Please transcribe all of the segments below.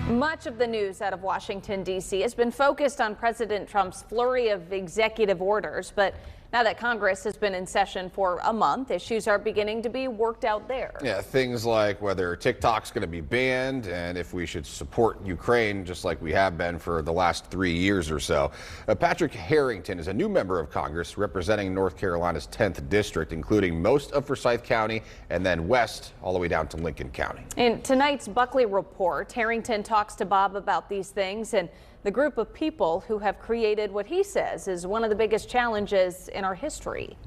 Much of the news out of Washington, D.C. has been focused on President Trump's flurry of executive orders. But now that Congress has been in session for a month, issues are beginning to be worked out there. Yeah, things like whether TikTok's going to be banned and if we should support Ukraine just like we have been for the last 3 years or so. Patrick Harrington is a new member of Congress representing North Carolina's 10th district, including most of Forsyth County and then west all the way down to Lincoln County. In tonight's Buckley Report, Harrington talks to Bob about these things and the group of people who have created what he says is one of the biggest challenges in our history.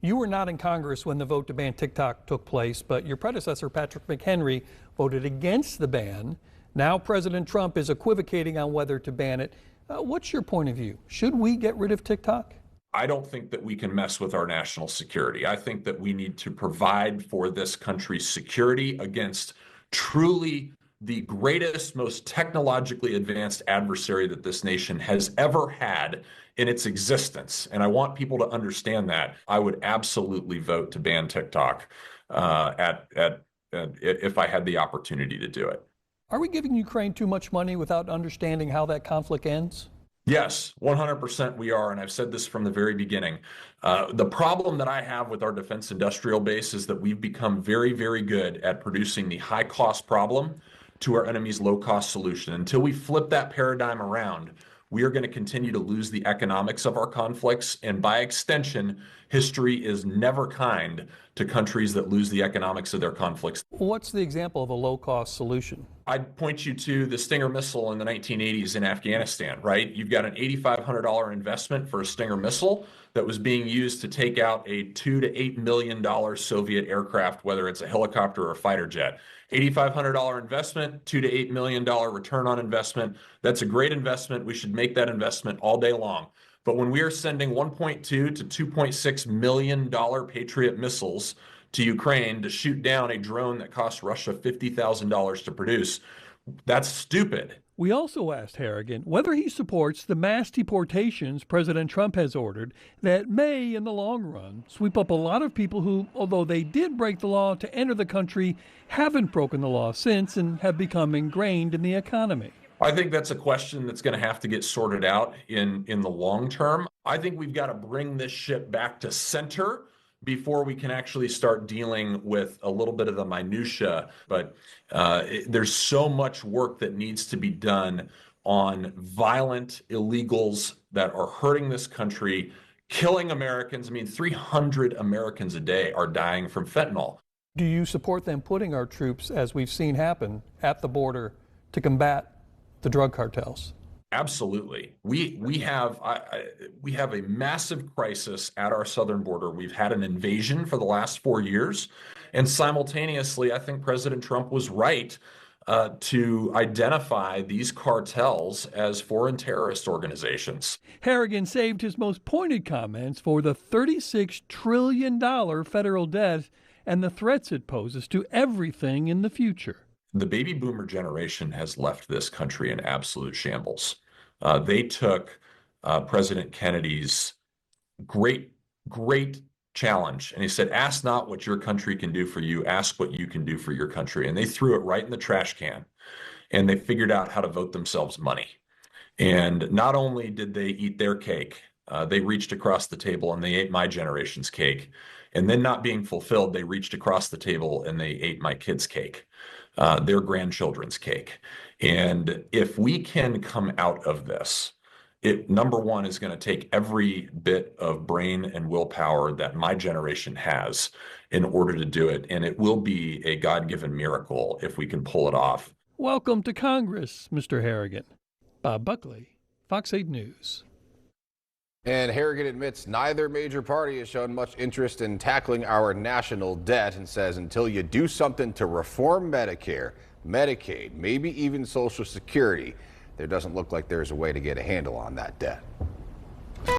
You were not in Congress when the vote to ban TikTok took place, but your predecessor, Patrick McHenry, voted against the ban. Now President Trump is equivocating on whether to ban it. What's your point of view? Should we get rid of TikTok? I don't think that we can mess with our national security. I think that we need to provide for this country's security against truly the greatest, most technologically advanced adversary that this nation has ever had in its existence. And I want people to understand that. I would absolutely vote to ban TikTok if I had the opportunity to do it. Are we giving Ukraine too much money without understanding how that conflict ends? Yes, 100% we are, and I've said this from the very beginning. The problem that I have with our defense industrial base is that we've become very, very good at producing the high-cost problem to our enemy's low-cost solution. Until we flip that paradigm around, we are going to continue to lose the economics of our conflicts, and by extension, history is never kind to countries that lose the economics of their conflicts. What's the example of a low-cost solution? I'd point you to the Stinger missile in the 1980s in Afghanistan, right? You've got an $8,500 investment for a Stinger missile that was being used to take out a $2 to $8 million Soviet aircraft, whether it's a helicopter or a fighter jet. $8,500 investment, $2 to $8 million return on investment. That's a great investment. We should make that investment all day long. But when we are sending $1.2 to $2.6 million Patriot missiles to Ukraine to shoot down a drone that cost Russia $50,000 to produce, that's stupid. We also asked Harrigan whether he supports the mass deportations President Trump has ordered that may, in the long run, sweep up a lot of people who, although they did break the law to enter the country, haven't broken the law since and have become ingrained in the economy. I think that's a question that's going to have to get sorted out in the long term. I think we've got to bring this ship back to center before we can actually start dealing with a little bit of the minutia. But there's so much work that needs to be done on violent illegals that are hurting this country, killing Americans. I mean, 300 Americans a day are dying from fentanyl. Do you support them putting our troops, as we've seen happen, at the border to combat the drug cartels? Absolutely. We have a massive crisis at our southern border. We've had an invasion for the last 4 years. And simultaneously, I think President Trump was right to identify these cartels as foreign terrorist organizations. Harrigan saved his most pointed comments for the $36 trillion federal debt and the threats it poses to everything in the future. The baby boomer generation has left this country in absolute shambles. They took President Kennedy's great challenge, and he said, ask not what your country can do for you, ask what you can do for your country. And they threw it right in the trash can, and they figured out how to vote themselves money. And not only did they eat their cake, they reached across the table and they ate my generation's cake. And then, not being fulfilled, they reached across the table and they ate my kids' cake, their grandchildren's cake. And if we can come out of this, it, number one, is going to take every bit of brain and willpower that my generation has in order to do it. And it will be a God-given miracle if we can pull it off. Welcome to Congress, Mr. Harrigan. Bob Buckley, Fox 8 News. And Harrigan admits neither major party has shown much interest in tackling our national debt and says until you do something to reform Medicare, Medicaid, maybe even Social Security, there doesn't look like there's a way to get a handle on that debt.